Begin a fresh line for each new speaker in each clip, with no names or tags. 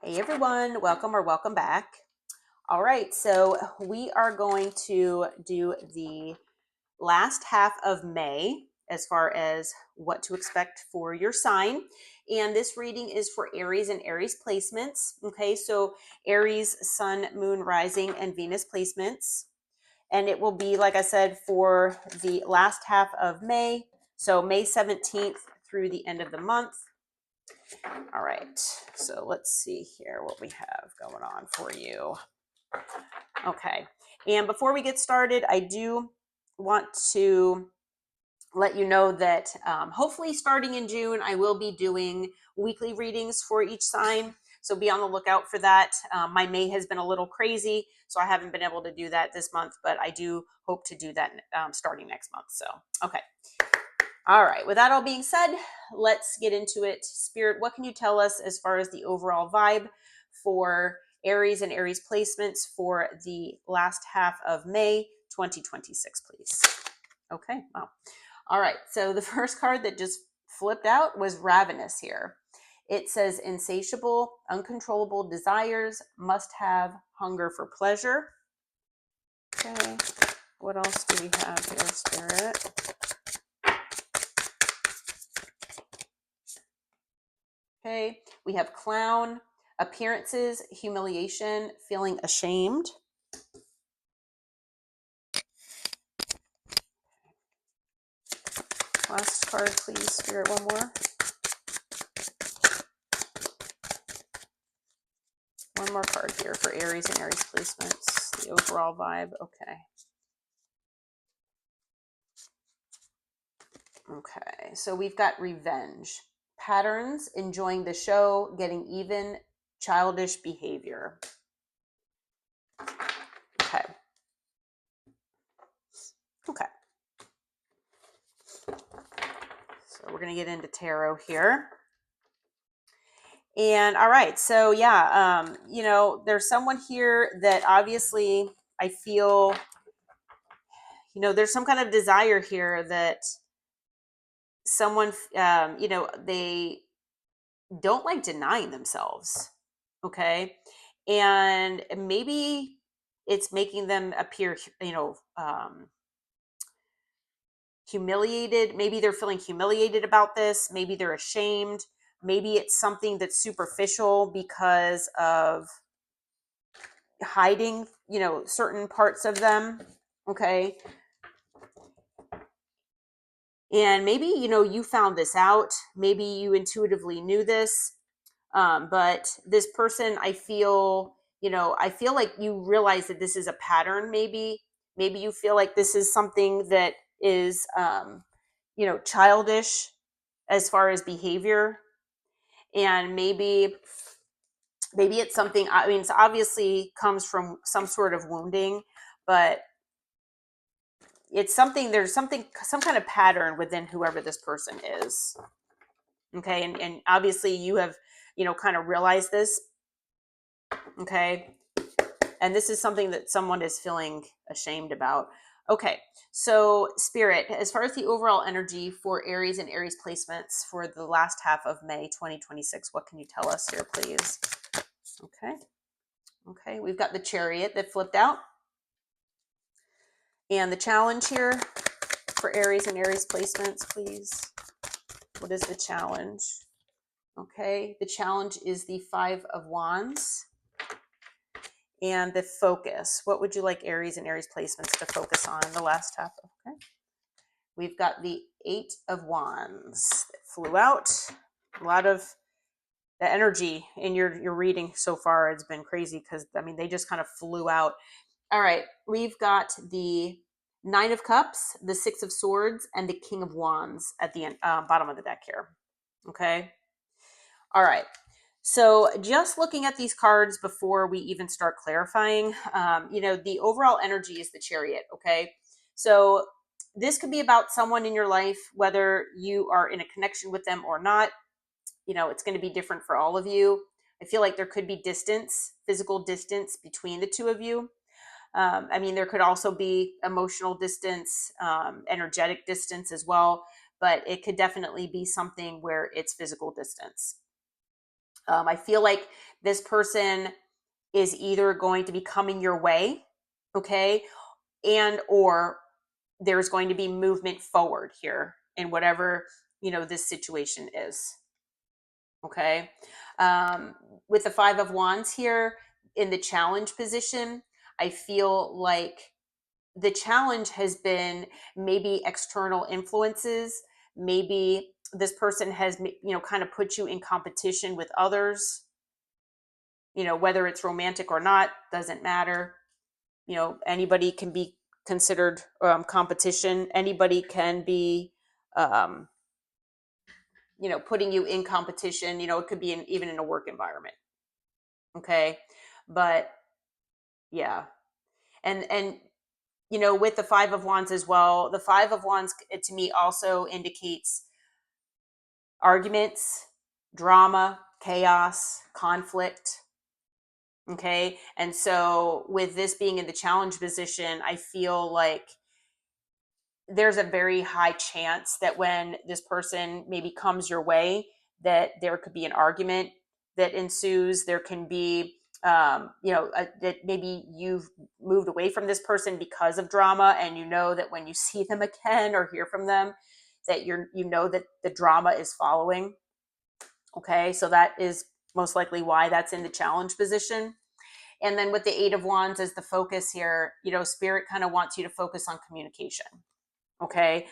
Hey everyone, welcome or welcome back. All right, so we are going to do the last half of May as far as what to expect for your sign. And this reading is for Aries and Aries placements. Okay, so Aries, Sun, Moon, Rising, and Venus placements. And it will be, like I said, for the last half of May. So May 17th through the end of the month. All right, so let's see here what we have going on for you. Okay, and before we get started, I do want to let you know that hopefully starting in June, I will be doing weekly readings for each sign. So be on the lookout for that. My May has been a little crazy, so I haven't been able to do that this month, but I do hope to do that starting next month. So, okay. All right, with that all being said, let's get into it. Spirit, what can you tell us as far as the overall vibe for Aries and Aries placements for the last half of May 2026, please? Okay, wow. All right, so the first card that just flipped out was Ravenous here. It says insatiable, uncontrollable desires, must have hunger for pleasure. Okay, what else do we have here, Spirit? Okay, we have clown, appearances, humiliation, feeling ashamed. Last card, please, Spirit, one more. One more card here for Aries and Aries placements, the overall vibe. Okay. Okay, so we've got revenge, patterns, enjoying the show, getting even, childish behavior. Okay. Okay. So we're going to get into tarot here. And all right, so yeah, there's someone here that obviously I feel, there's some kind of desire here that someone, they don't like denying themselves. Okay. And maybe it's making them appear, humiliated. Maybe they're feeling humiliated about this. Maybe they're ashamed. Maybe it's something that's superficial because of hiding, certain parts of them. Okay. And maybe, you found this out. Maybe you intuitively knew this. But this person, I feel like you realize that this is a pattern. Maybe you feel like this is something that is, childish as far as behavior. And maybe it's something, I mean, it's obviously comes from some sort of wounding, but it's something, some kind of pattern within whoever this person is. Okay. And obviously you have, kind of realized this. Okay. And this is something that someone is feeling ashamed about. Okay. So Spirit, as far as the overall energy for Aries and Aries placements for the last half of May 2026, what can you tell us here, please? Okay. Okay. We've got the Chariot that flipped out. And the challenge here for Aries and Aries placements, please. What is the challenge? Okay, the challenge is the Five of Wands. And the focus. What would you like Aries and Aries placements to focus on in the last half? Okay. We've got the Eight of Wands that flew out. A lot of the energy in your reading so far has been crazy because, I mean, they just kind of flew out. All right, we've got the Nine of Cups, the Six of Swords, and the King of Wands at the end, bottom of the deck here. Okay. All right. So just looking at these cards before we even start clarifying, the overall energy is the Chariot. Okay. So this could be about someone in your life, whether you are in a connection with them or not. It's going to be different for all of you. I feel like there could be distance, physical distance between the two of you. There could also be emotional distance, energetic distance as well, but it could definitely be something where it's physical distance. I feel like this person is either going to be coming your way, okay, and or there's going to be movement forward here in whatever, this situation is. Okay. With the Five of Wands here in the challenge position, I feel like the challenge has been maybe external influences. Maybe this person has, kind of put you in competition with others, whether it's romantic or not, doesn't matter. Anybody can be considered competition. Anybody can be, um, putting you in competition. It could be even in a work environment. Okay. But yeah. And with the Five of Wands as well, the Five of Wands, it, to me, also indicates arguments, drama, chaos, conflict. Okay. And so with this being in the challenge position, I feel like there's a very high chance that when this person maybe comes your way, that there could be an argument that ensues. There can be, that maybe you've moved away from this person because of drama, and that when you see them again or hear from them, that that the drama is following. Okay, so that is most likely why that's in the challenge position. And then with the Eight of Wands as the focus here, Spirit kind of wants you to focus on communication. Okay.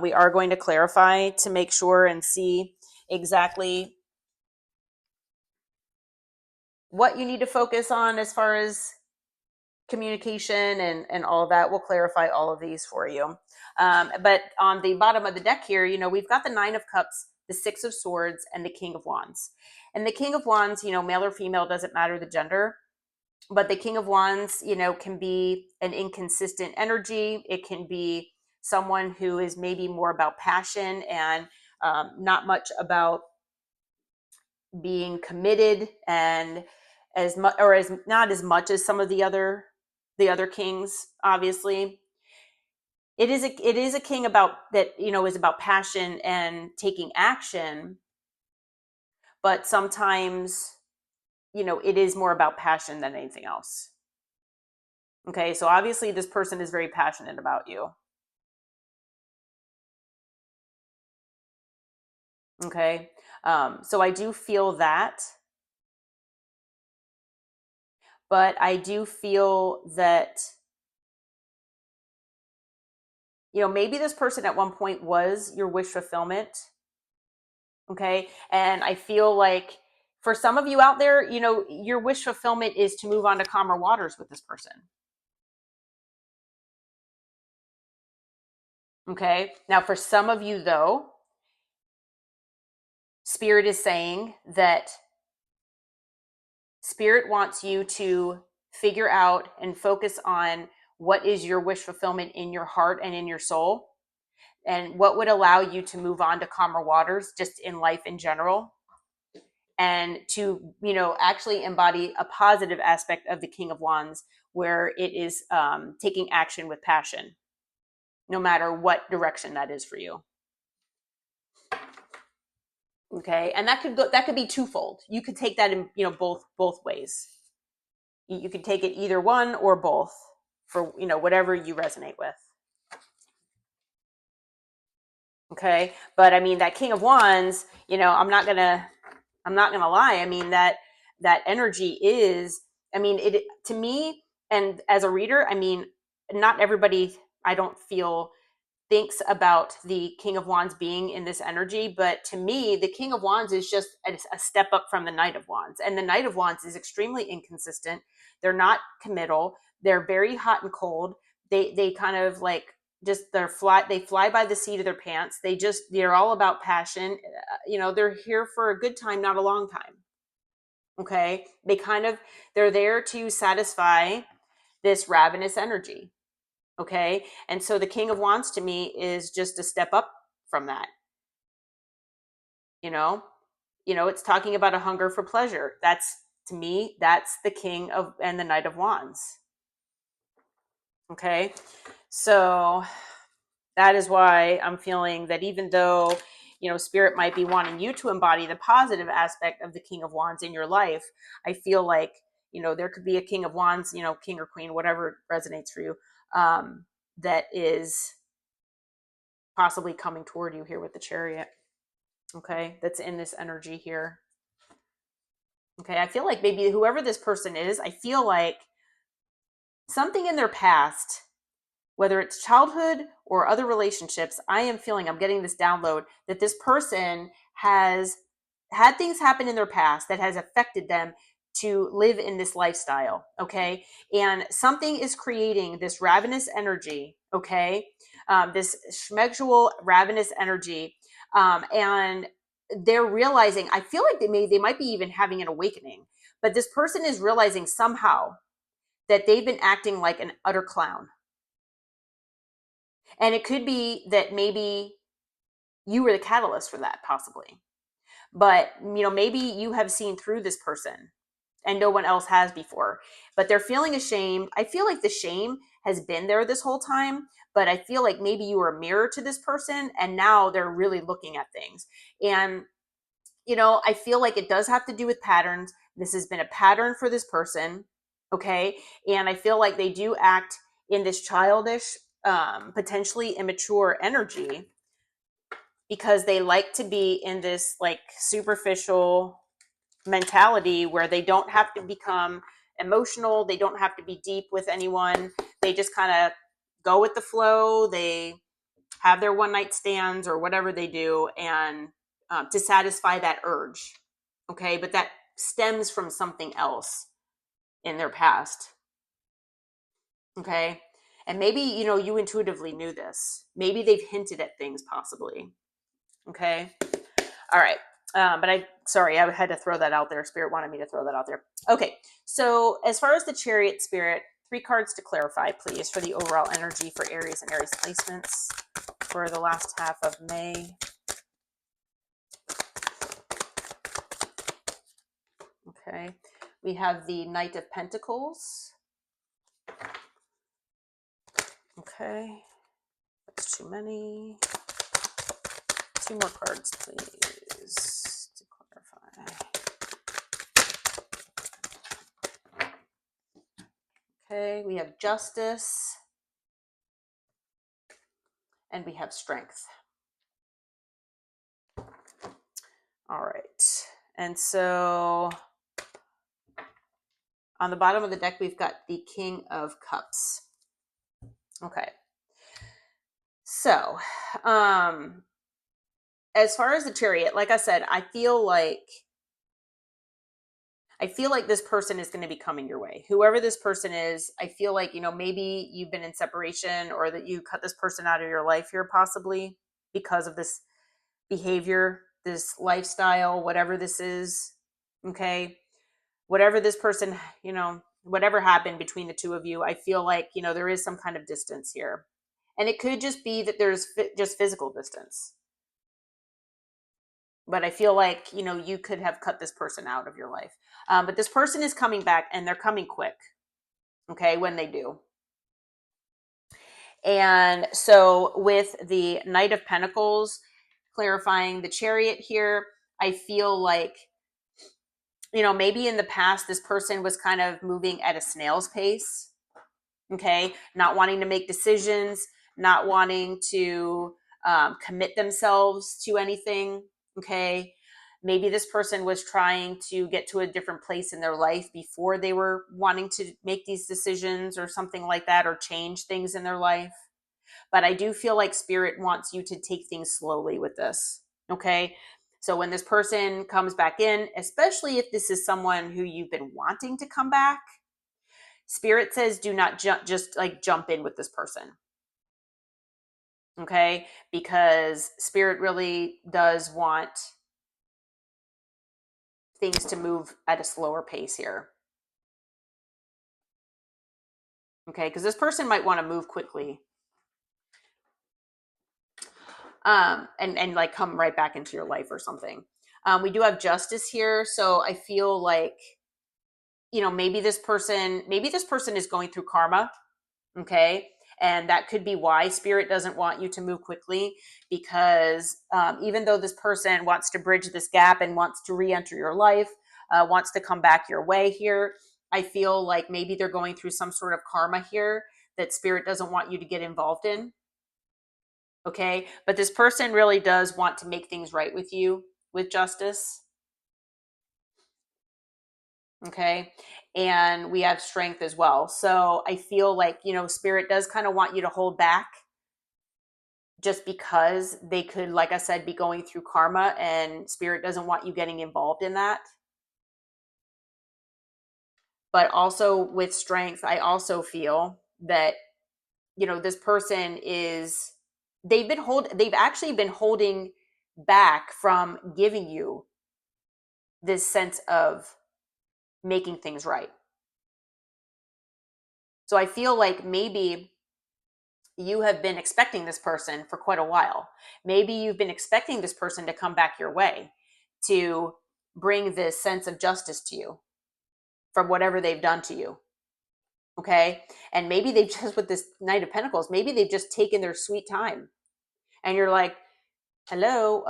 We are going to clarify to make sure and see exactly what you need to focus on as far as communication and all of that. We'll clarify all of these for you. But on the bottom of the deck here, we've got the Nine of Cups, the Six of Swords, and the King of Wands. And the King of Wands, male or female, doesn't matter the gender. But the King of Wands, can be an inconsistent energy. It can be someone who is maybe more about passion and not much about being committed, and as much or as not as much as some of the other kings. Obviously, it is a king about that, is about passion and taking action, but sometimes it is more about passion than anything else. Okay, so obviously this person is very passionate about you. Okay, so I do feel that, but I do feel that, maybe this person at one point was your wish fulfillment. Okay, and I feel like for some of you out there, your wish fulfillment is to move on to calmer waters with this person. Okay, now for some of you though, Spirit is saying that Spirit wants you to figure out and focus on what is your wish fulfillment in your heart and in your soul, and what would allow you to move on to calmer waters just in life in general, and to actually embody a positive aspect of the King of Wands, where it is taking action with passion, no matter what direction that is for you. Okay, and that could be twofold. You could take that in both ways. You could take it either one or both, for whatever you resonate with. Okay, but I mean, that King of Wands, I'm not gonna lie. I mean, that energy is, I mean, it to me, and as a reader, I mean, not everybody, I don't feel, thinks about the King of Wands being in this energy, but to me, the King of Wands is just a step up from the Knight of Wands, and the Knight of Wands is extremely inconsistent. They're not committal. They're very hot and cold. They kind of like just they fly by the seat of their pants. They're all about passion. They're here for a good time, not a long time. Okay, they're there to satisfy this ravenous energy. Okay, and so the King of Wands to me is just a step up from that. you know it's talking about a hunger for pleasure. That's, to me, that's the King of and the Knight of Wands. Okay, so that is why I'm feeling that even though Spirit might be wanting you to embody the positive aspect of the King of Wands in your life. I feel like, there could be a King of Wands, king or queen, whatever resonates for you, that is possibly coming toward you here with the Chariot. Okay, that's in this energy here. Okay, I feel like maybe whoever this person is, I feel like something in their past, whether it's childhood or other relationships, I'm getting this download that this person has had things happen in their past that has affected them to live in this lifestyle. Okay. And something is creating this ravenous energy. Okay. This schmegdual ravenous energy. And they're realizing, I feel like they might be even having an awakening, but this person is realizing somehow that they've been acting like an utter clown. And it could be that maybe you were the catalyst for that, possibly. But, maybe you have seen through this person and no one else has before. But they're feeling ashamed. I feel like the shame has been there this whole time. But I feel like maybe you were a mirror to this person and now they're really looking at things. And, I feel like it does have to do with patterns. This has been a pattern for this person. Okay. And I feel like they do act in this childish, potentially immature energy because they like to be in this like superficial mentality where they don't have to become emotional. They don't have to be deep with anyone. They just kind of go with the flow. They have their one night stands or whatever they do, and to satisfy that urge. Okay. But that stems from something else in their past. Okay. And maybe, you intuitively knew this. Maybe they've hinted at things possibly. Okay. All right. But I had to throw that out there. Spirit wanted me to throw that out there. Okay. So as far as the Chariot, Spirit, 3 cards to clarify, please, for the overall energy for Aries and Aries placements for the last half of May. Okay. We have the Knight of Pentacles. Okay. That's too many. 2 more cards, please, to clarify. Okay, we have Justice. And we have Strength. All right. And so on the bottom of the deck, we've got the King of Cups. Okay. So, as far as the Chariot, like I said, I feel like this person is going to be coming your way. Whoever this person is, I feel like, maybe you've been in separation or that you cut this person out of your life here possibly because of this behavior, this lifestyle, whatever this is. Okay. Whatever this person, whatever happened between the two of you, I feel like, there is some kind of distance here. And it could just be that there's just physical distance. But I feel like, you could have cut this person out of your life. But this person is coming back and they're coming quick. Okay, when they do. And so with the Knight of Pentacles, clarifying the Chariot here, I feel like, maybe in the past, this person was kind of moving at a snail's pace. Okay, not wanting to make decisions, not wanting to commit themselves to anything. Okay, maybe this person was trying to get to a different place in their life before they were wanting to make these decisions or something like that, or change things in their life. But I do feel like Spirit wants you to take things slowly with this. Okay, so when this person comes back in, especially if this is someone who you've been wanting to come back, Spirit says do not just jump in with this person. Okay, because Spirit really does want things to move at a slower pace here. Okay, because this person might want to move quickly. And like come right back into your life or something. We do have Justice here, so I feel like, maybe this person is going through karma. Okay, And that could be why Spirit doesn't want you to move quickly, because even though this person wants to bridge this gap and wants to re-enter your life, wants to come back your way here, I feel like maybe they're going through some sort of karma here that Spirit doesn't want you to get involved in. Okay. But this person really does want to make things right with you with justice. Okay. And we have strength as well. So I feel like, Spirit does kind of want you to hold back, just because they could, like I said, be going through karma, and Spirit doesn't want you getting involved in that. But also with strength, I also feel that, this person they've actually been holding back from giving you this sense of making things right. So I feel like maybe you have been expecting this person for quite a while. Maybe you've been expecting this person to come back your way to bring this sense of justice to you from whatever they've done to you. Okay. And maybe they've just, with this Knight of Pentacles, maybe they've just taken their sweet time. And you're like, hello,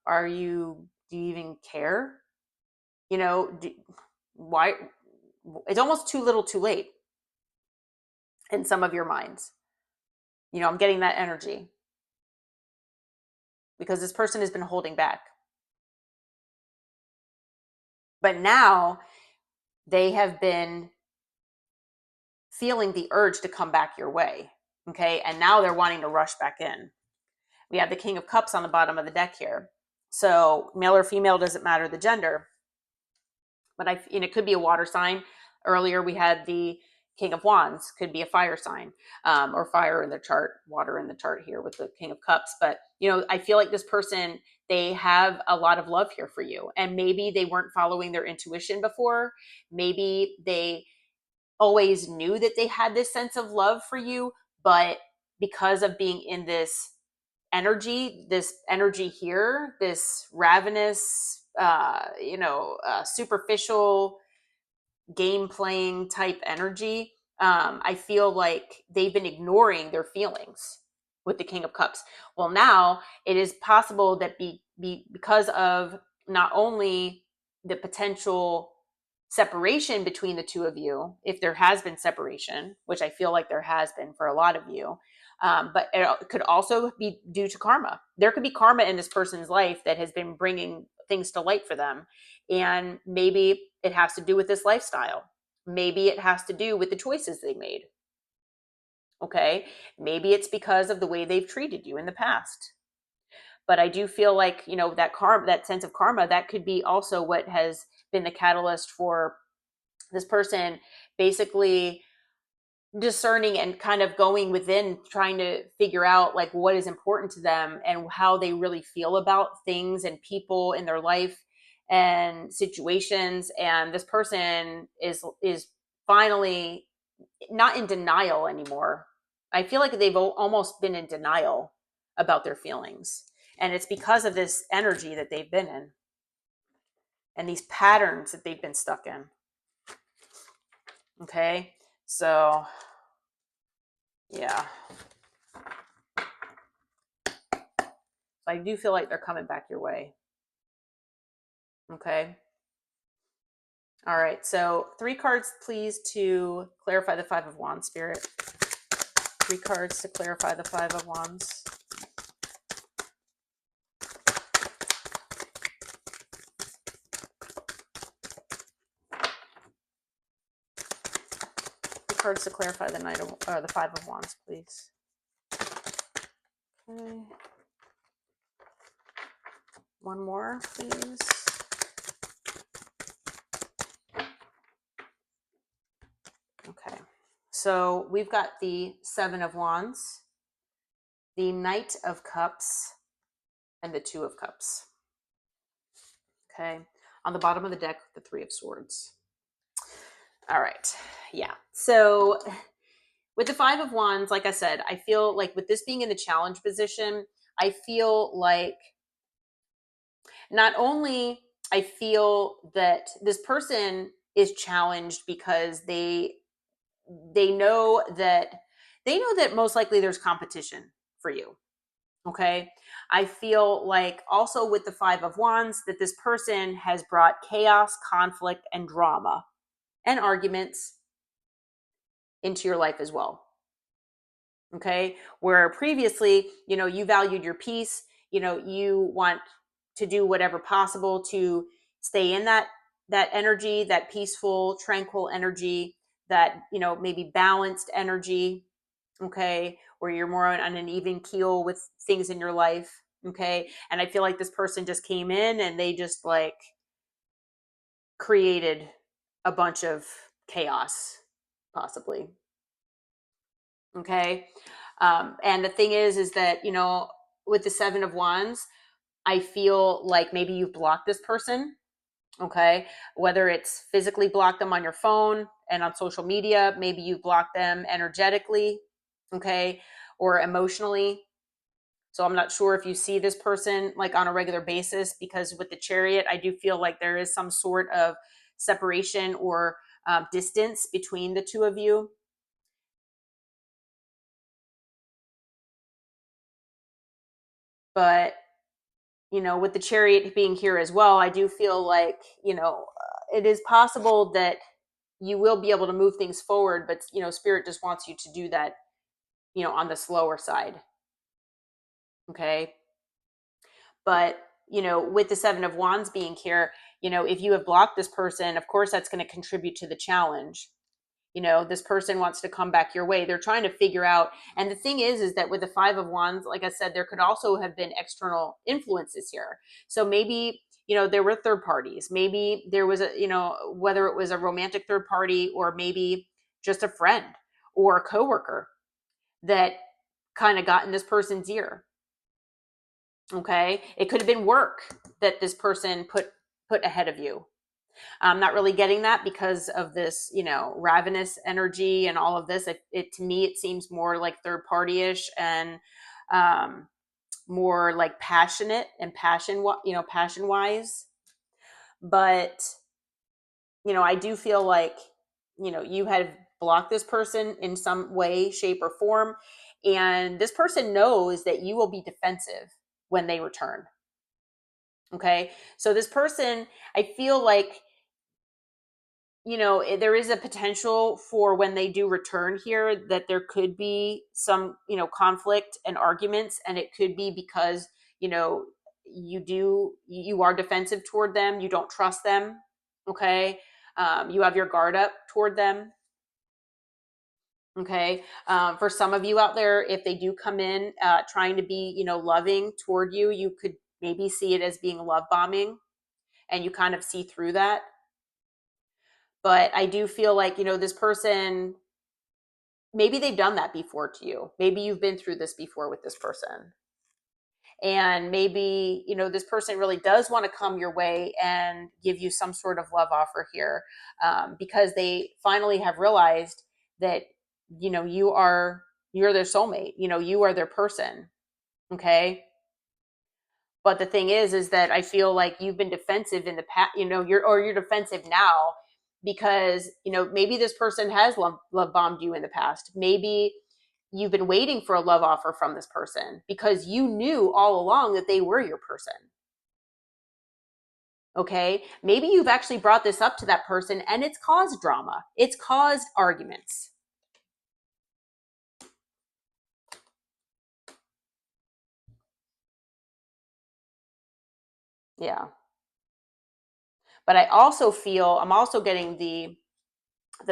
do you even care? Why? It's almost too little too late in some of your minds. I'm getting that energy because this person has been holding back. But now they have been feeling the urge to come back your way. Okay. And now they're wanting to rush back in. We have the King of Cups on the bottom of the deck here. So male or female, doesn't matter the gender. But it could be a water sign. Earlier we had the King of Wands, could be a fire sign, or fire in the chart, water in the chart here with the King of Cups. But, I feel like this person, they have a lot of love here for you. And maybe they weren't following their intuition before. Maybe they always knew that they had this sense of love for you, but because of being in this energy here, this ravenous, superficial game playing type energy, I feel like they've been ignoring their feelings with the King of Cups. Well, now it is possible that because of not only the potential separation between the two of you, if there has been separation, which I feel like there has been for a lot of you, but it could also be due to karma. There could be karma in this person's life that has been bringing things to light for them. And maybe it has to do with this lifestyle. Maybe it has to do with the choices they made. Okay. Maybe it's because of the way they've treated you in the past. But I do feel like, that sense of karma, that could be also what has been the catalyst for this person basically discerning and kind of going within, trying to figure out like what is important to them and how they really feel about things and people in their life and situations. And this person is finally not in denial anymore. I feel like they've almost been in denial about their feelings, and it's because of this energy that they've been in and these patterns that they've been stuck in. Okay, so yeah, I do feel like they're coming back your way. Okay. All right. So 3 cards, please, to clarify the 5 of Wands, Spirit. 3 cards to clarify the 5 of Wands. 3 cards to clarify the the 5 of Wands, please. Okay. One more, please. Okay. So we've got the 7 of Wands, the Knight of Cups, and the 2 of Cups. Okay. On the bottom of the deck, the 3 of Swords. All right. Yeah. So with the 5 of Wands, like I said, I feel like with this being in the challenge position, I feel like not only I feel that this person is challenged because they know that they know that most likely there's competition for you. Okay. I feel like also with the Five of Wands that this person has brought chaos, conflict, and drama and arguments into your life as well. Okay. Where previously, you valued your peace, you want to do whatever possible to stay in that energy, that peaceful, tranquil energy, that, maybe balanced energy. Okay. Where you're more on an even keel with things in your life. Okay. And I feel like this person just came in and they just like created a bunch of chaos, possibly. Okay. And the thing is that, with the Seven of Wands, I feel like maybe you've blocked this person. Okay. Whether it's physically blocked them on your phone and on social media, maybe you blocked them energetically. Okay. Or emotionally. So I'm not sure if you see this person like on a regular basis, because with the Chariot, I do feel like there is some sort of separation or distance between the two of you. But, with the Chariot being here as well, I do feel like, it is possible that you will be able to move things forward, but, Spirit just wants you to do that, on the slower side. Okay. But, with the Seven of Wands being here, if you have blocked this person, of course, that's going to contribute to the challenge. This person wants to come back your way. They're trying to figure out. And the thing is that with the Five of Wands, like I said, there could also have been external influences here. So maybe, there were third parties. Maybe there was whether it was a romantic third party or maybe just a friend or a coworker that kind of got in this person's ear. Okay. It could have been work that this person put ahead of you. I'm not really getting that because of this, ravenous energy and all of this. To me, it seems more like third party-ish and more like passionate and passion wise. But, I do feel like, you have blocked this person in some way, shape, or form. And this person knows that you will be defensive when they return. Okay. So this person, I feel like, there is a potential for when they do return here that there could be some, conflict and arguments. And it could be because, you are defensive toward them. You don't trust them. Okay. You have your guard up toward them. Okay. For some of you out there, if they do come in trying to be, loving toward you, you could maybe see it as being love bombing and you kind of see through that. But I do feel like, this person, maybe they've done that before to you. Maybe you've been through this before with this person. And maybe, this person really does want to come your way and give you some sort of love offer here because they finally have realized that, you're their soulmate, you are their person. Okay. But the thing is that I feel like you've been defensive in the past, you're defensive now because, maybe this person has love bombed you in the past. Maybe you've been waiting for a love offer from this person because you knew all along that they were your person. Okay. Maybe you've actually brought this up to that person and it's caused drama. It's caused arguments. Yeah. But I'm also getting the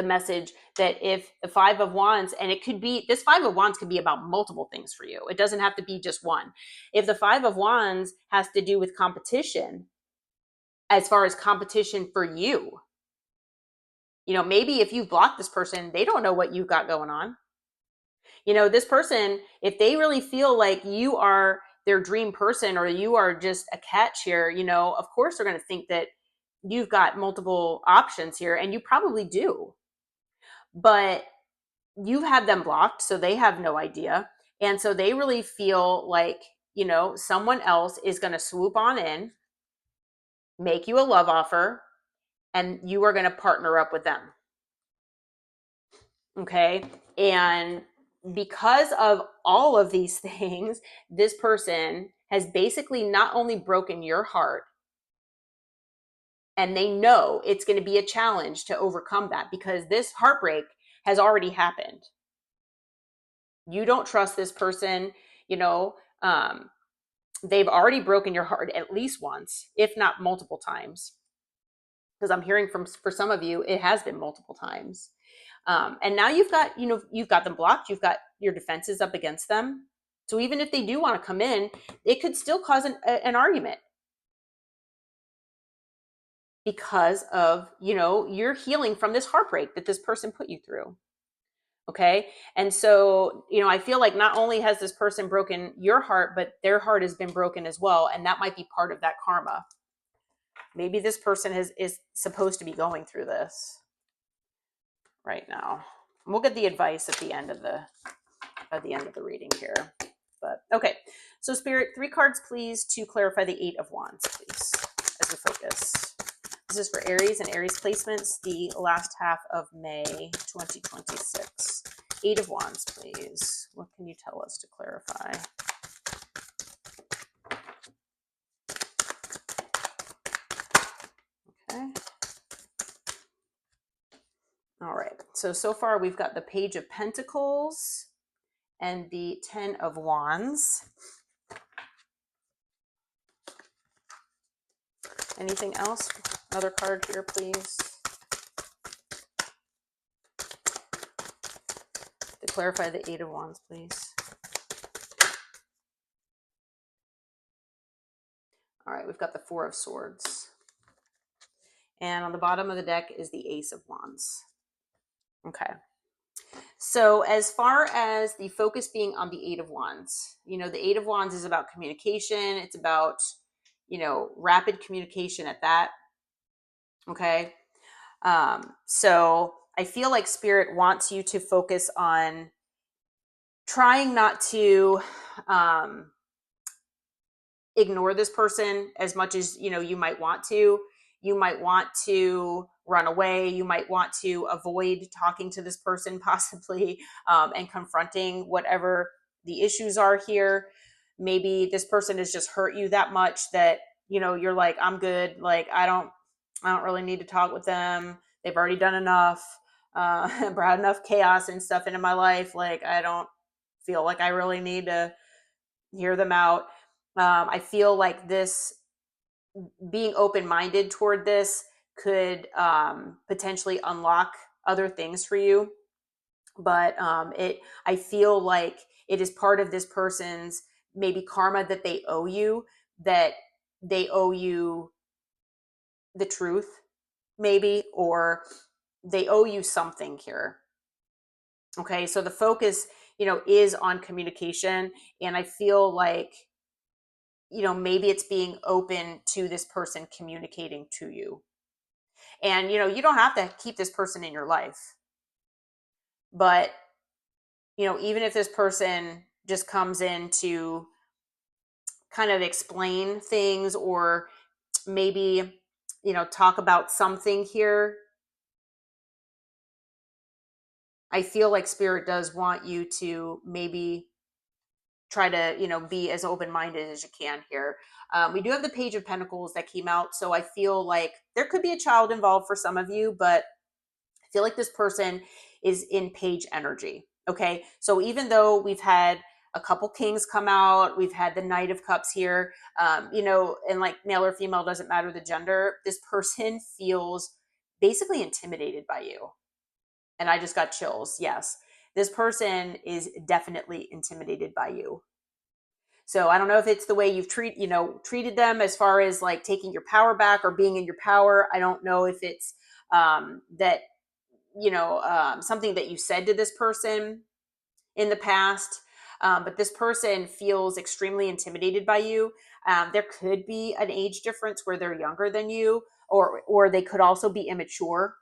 message that if the Five of Wands, and it could be, this Five of Wands could be about multiple things for you. It doesn't have to be just one. If the Five of Wands has to do with competition, as far as competition for you, maybe if you block this person, they don't know what you've got going on. This person, if they really feel like you are their dream person or you are just a catch here, of course they're going to think that you've got multiple options here, and you probably do. But you have them blocked, so they have no idea. And so they really feel like, someone else is going to swoop on in, make you a love offer, and you are going to partner up with them. Okay. And because of all of these things, this person has basically not only broken your heart, and they know it's going to be a challenge to overcome that because this heartbreak has already happened. You don't trust this person, you know, they've already broken your heart at least once, if not multiple times. Because I'm hearing from, for some of you, it has been multiple times. And now you've got, you know, you've got them blocked. You've got your defenses up against them. So even if they do want to come in, it could still cause an argument because of, you know, you're healing from this heartbreak that this person put you through. Okay. And so, you know, I feel like not only has this person broken your heart, but their heart has been broken as well. And that might be part of that karma. Maybe this person is supposed to be going through this right now. We'll get the advice at the end of the reading here. But okay. So Spirit, 3 cards, please, to clarify the 8 of Wands, please, as the focus. This is for Aries and Aries placements, the last half of May 2026. 8 of Wands, please. What can you tell us to clarify? Okay. All right. So far we've got the Page of Pentacles and the 10 of Wands. Anything else? Another card here, please. To clarify the 8 of Wands, please. All right, we've got the 4 of Swords. And on the bottom of the deck is the Ace of Wands. Okay. So as far as the focus being on the 8 of Wands, you know, the 8 of Wands is about communication. It's about, you know, rapid communication at that. Okay. So I feel like Spirit wants you to focus on trying not to ignore this person as much as, you know, you might want to. You might want to run away. You might want to avoid talking to this person possibly, and confronting whatever the issues are here. Maybe this person has just hurt you that much that, you know, you're like, I'm good. Like, I don't really need to talk with them. They've already done enough, brought enough chaos and stuff into my life. Like, I don't feel like I really need to hear them out. I feel like this, being open-minded toward this, could potentially unlock other things for you. But I feel like it is part of this person's maybe karma that they owe you, that they owe you the truth, maybe, or they owe you something here. Okay, so the focus, you know, is on communication, and I feel like, you know, maybe it's being open to this person communicating to you. And, you know, you don't have to keep this person in your life. But, you know, even if this person just comes in to kind of explain things or maybe, you know, talk about something here, I feel like Spirit does want you to maybe try to, you know, be as open-minded as you can here. We do have the Page of Pentacles that came out. So I feel like there could be a child involved for some of you, but I feel like this person is in page energy. Okay. So even though we've had a couple kings come out, we've had the Knight of Cups here, you know, and like male or female, doesn't matter the gender, this person feels basically intimidated by you. And I just got chills. Yes. This person is definitely intimidated by you. So I don't know if it's the way you've treated them as far as like taking your power back or being in your power. I don't know if it's that, you know, something that you said to this person in the past, but this person feels extremely intimidated by you. There could be an age difference where they're younger than you, or they could also be immature.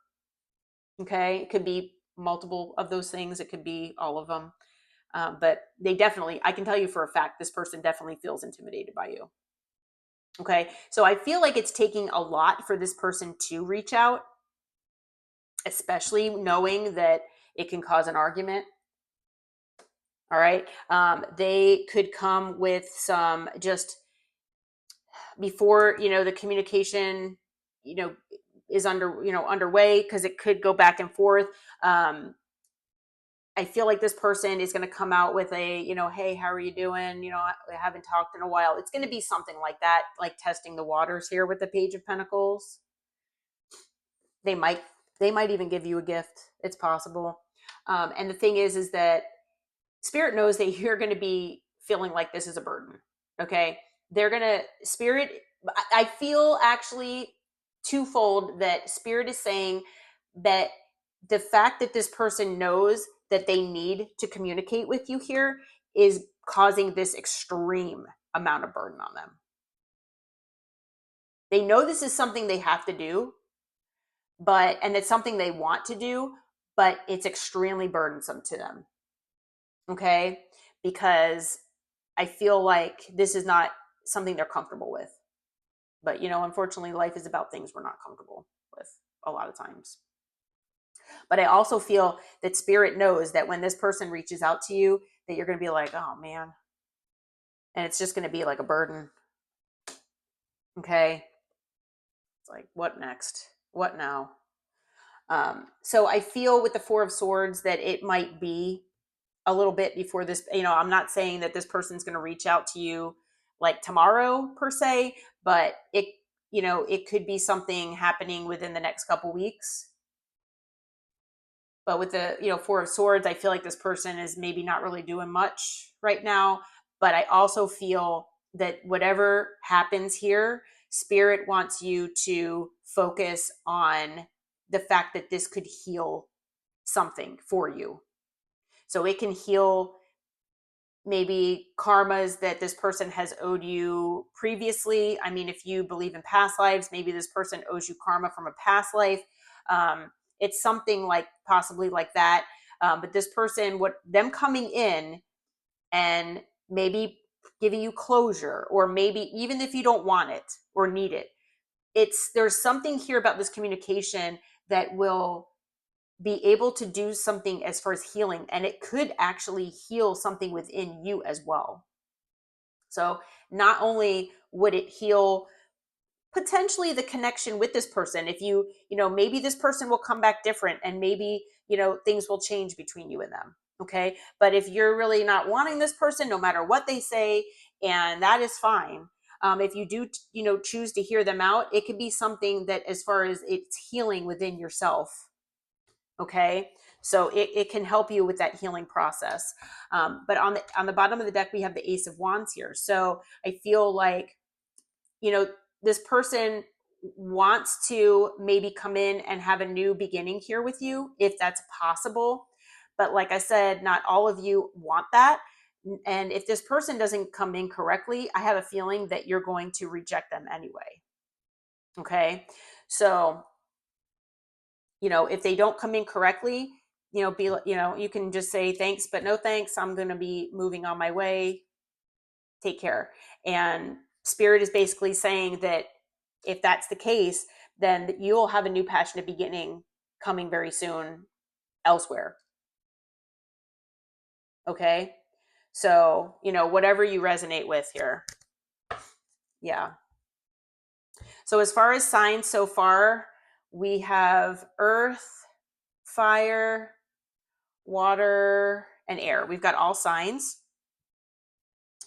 Okay, it could be multiple of those things. It could be all of them. But they definitely, I can tell you for a fact, this person definitely feels intimidated by you. Okay, so I feel like it's taking a lot for this person to reach out, especially knowing that it can cause an argument. All right. They could come with some just before, the communication, is underway, because it could go back and forth. I feel like this person is going to come out with a, hey, how are you doing? I haven't talked in a while. It's going to be something like that, like testing the waters here with the Page of Pentacles. They might even give you a gift. It's possible. And the thing is that Spirit knows that you're going to be feeling like this is a burden. Okay. Spirit, I feel actually twofold that Spirit is saying that the fact that this person knows that they need to communicate with you here is causing this extreme amount of burden on them. They know this is something they have to do, and it's something they want to do, but it's extremely burdensome to them. Okay. Because I feel like this is not something they're comfortable with. But, unfortunately, life is about things we're not comfortable with a lot of times. But I also feel that Spirit knows that when this person reaches out to you, that you're going to be like, oh, man. And it's just going to be like a burden. Okay. It's like, what next? What now? So I feel with the Four of Swords that it might be a little bit before this, I'm not saying that this person's going to reach out to you like tomorrow per se, but it could be something happening within the next couple weeks. But with the, Four of Swords, I feel like this person is maybe not really doing much right now. But I also feel that whatever happens here, Spirit wants you to focus on the fact that this could heal something for you. So it can heal maybe karmas that this person has owed you previously. I mean, if you believe in past lives, maybe this person owes you karma from a past life. It's something like possibly like that. But this person, them coming in and maybe giving you closure, or maybe even if you don't want it or need it, there's something here about this communication that will be able to do something as far as healing, and it could actually heal something within you as well. So not only would it heal potentially the connection with this person, if maybe this person will come back different, and maybe things will change between you and them. Okay. But if you're really not wanting this person, no matter what they say, and that is fine. If you do choose to hear them out, it could be something that, as far as it's healing within yourself. Okay. So it can help you with that healing process. But on the bottom of the deck, we have the Ace of Wands here. So I feel like, this person wants to maybe come in and have a new beginning here with you, if that's possible. But like I said, not all of you want that. And if this person doesn't come in correctly, I have a feeling that you're going to reject them anyway. Okay. So, if they don't come in correctly, you can just say thanks, but no thanks. I'm going to be moving on my way. Take care. And Spirit is basically saying that if that's the case, then you'll have a new passionate beginning coming very soon elsewhere. Okay. So, whatever you resonate with here. Yeah. So as far as signs so far, we have earth, fire, water, and air. We've got all signs.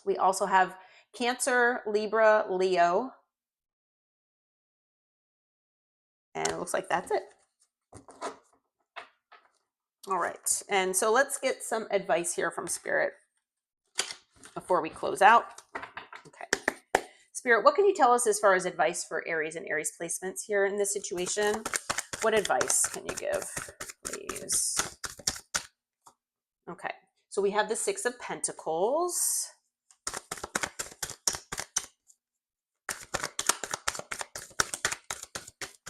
We also have Cancer, Libra, Leo. And it looks like that's it. All right. And so let's get some advice here from Spirit before we close out. Okay. Spirit, what can you tell us as far as advice for Aries and Aries placements here in this situation? What advice can you give, please? Okay. So we have the Six of Pentacles.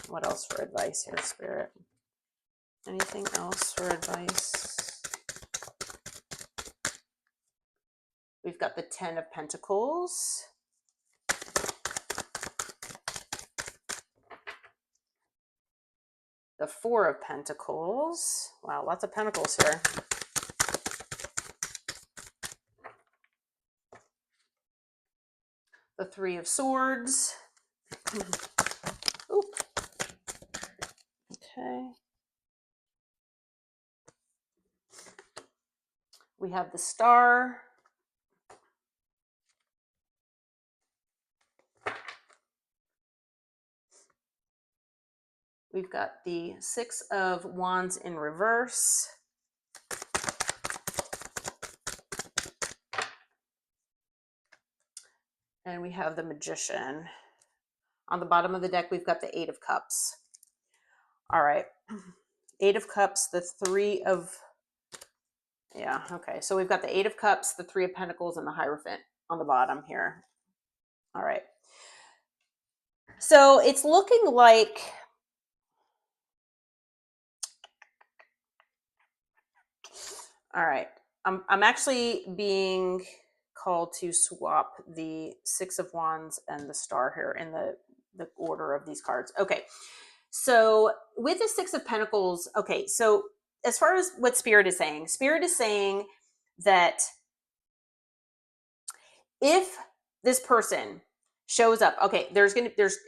What else for advice here, Spirit? Anything else for advice? We've got the Ten of Pentacles. The Four of Pentacles. Wow, lots of pentacles here. the Three of Swords. Oop. Okay. We have the Star. We've got the Six of Wands in reverse. And we have the Magician. On the bottom of the deck, we've got the Eight of Cups. All right. Eight of Cups, the Three of... Yeah, okay. So we've got the Eight of Cups, the Three of Pentacles, and the Hierophant on the bottom here. All right. So it's looking like... All right. I'm actually being called to swap the Six of Wands and the Star here in the order of these cards. Okay. So with the Six of Pentacles, okay, so as far as what Spirit is saying that if this person shows up, okay, this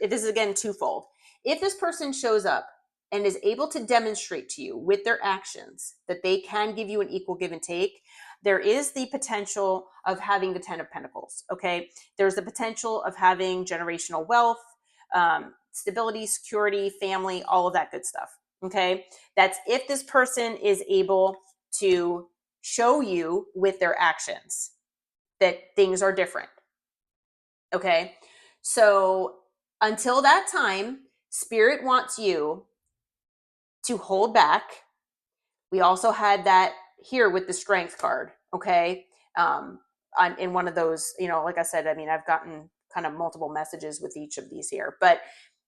is again twofold. If this person shows up and is able to demonstrate to you with their actions that they can give you an equal give and take, there is the potential of having the Ten of Pentacles, okay? There's the potential of having generational wealth, stability, security, family, all of that good stuff, okay? That's if this person is able to show you with their actions that things are different, okay? So until that time, Spirit wants you to hold back. We also had that here with the Strength card, okay? In one of those, like I said, I mean, I've gotten kind of multiple messages with each of these here, but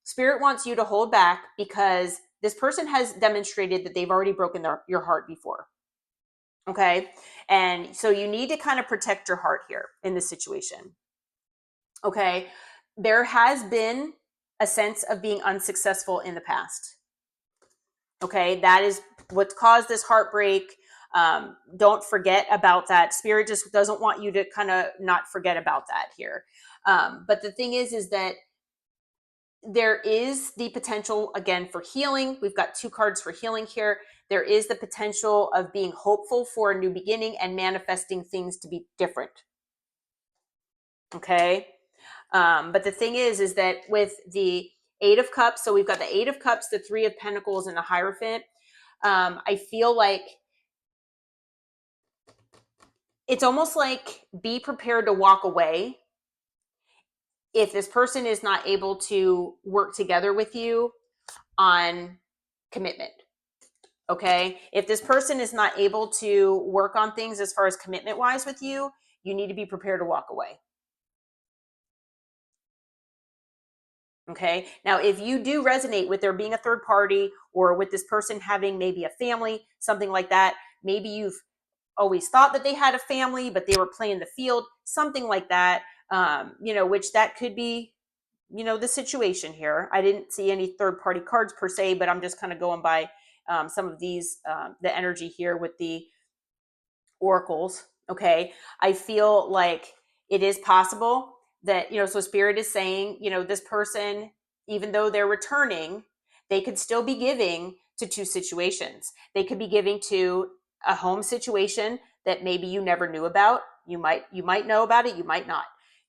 Spirit wants you to hold back because this person has demonstrated that they've already broken your heart before, okay? And so you need to kind of protect your heart here in this situation, okay? There has been a sense of being unsuccessful in the past, okay? That is what caused this heartbreak. Don't forget about that. Spirit just doesn't want you to kind of not forget about that here. But the thing is that there is the potential, again, for healing. We've got two cards for healing here. There is the potential of being hopeful for a new beginning and manifesting things to be different. Okay. But the thing is that with the Eight of Cups, so we've got the Eight of Cups, the Three of Pentacles, and the Hierophant. I feel like it's almost like be prepared to walk away if this person is not able to work together with you on commitment. Okay. If this person is not able to work on things as far as commitment wise with you, you need to be prepared to walk away. Okay. Now, if you do resonate with there being a third party or with this person having maybe a family, something like that, maybe you've always thought that they had a family, but they were playing the field, something like that, which that could be, the situation here. I didn't see any third party cards per se, but I'm just kind of going by some of these, the energy here with the oracles. Okay. I feel like it is possible that, so Spirit is saying, this person, even though they're returning, they could still be giving to two situations. They could be giving to a home situation that maybe you never knew about. You might know about it. You might not.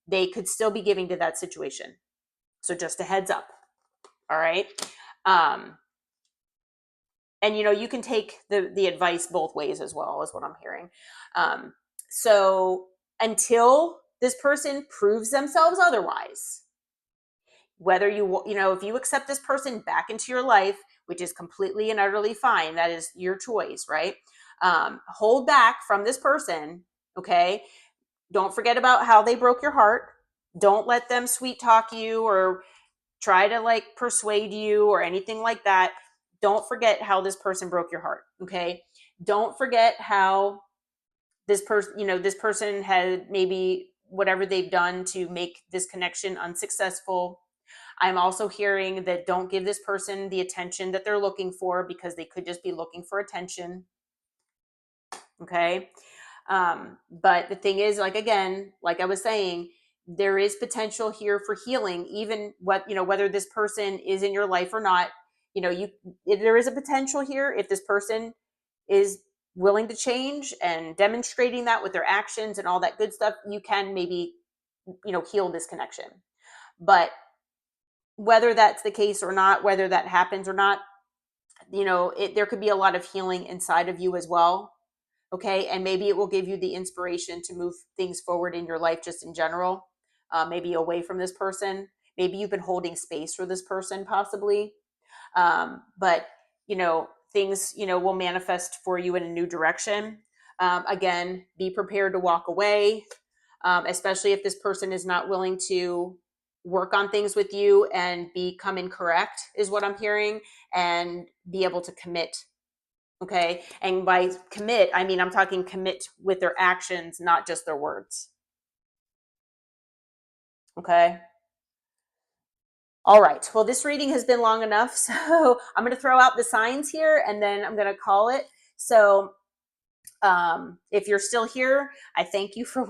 They could still be giving to that situation. So just a heads up. All right. And you can take the advice both ways as well, is what I'm hearing. So until this person proves themselves otherwise, whether if you accept this person back into your life, which is completely and utterly fine, that is your choice, right? Hold back from this person. Okay. Don't forget about how they broke your heart. Don't let them sweet talk you or try to persuade you or anything like that. Don't forget how this person broke your heart. Okay. Don't forget how this person had maybe whatever they've done to make this connection unsuccessful. I'm also hearing that don't give this person the attention that they're looking for because they could just be looking for attention. Okay. But the thing is, again, like I was saying, there is potential here for healing, even whether this person is in your life or not. There is a potential here if this person is willing to change and demonstrating that with their actions and all that good stuff. You can maybe heal this connection. But whether that's the case or not, whether that happens or not, there could be a lot of healing inside of you as well. Okay. And maybe it will give you the inspiration to move things forward in your life just in general, maybe away from this person. Maybe you've been holding space for this person, possibly. But, things, will manifest for you in a new direction. Again, be prepared to walk away, especially if this person is not willing to work on things with you and become incorrect, is what I'm hearing, and be able to commit. Okay. And by commit, I mean, I'm talking commit with their actions, not just their words. Okay. All right. Well, this reading has been long enough. So I'm going to throw out the signs here and then I'm going to call it. So if you're still here, I thank you for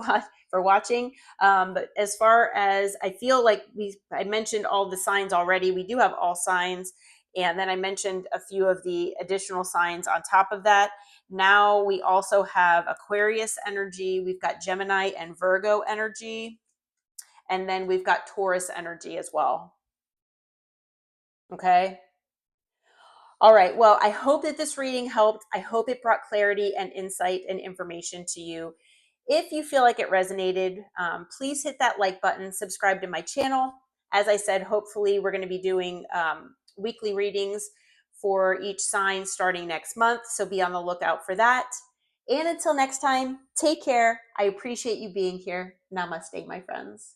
watching. But as far as I feel like I mentioned all the signs already, we do have all signs. And then I mentioned a few of the additional signs on top of that. Now we also have Aquarius energy. We've got Gemini and Virgo energy. And then we've got Taurus energy as well. Okay. All right. Well, I hope that this reading helped. I hope it brought clarity and insight and information to you. If you feel like it resonated, please hit that like button, subscribe to my channel. As I said, hopefully we're going to be doing weekly readings for each sign starting next month. So be on the lookout for that. And until next time, take care. I appreciate you being here. Namaste, my friends.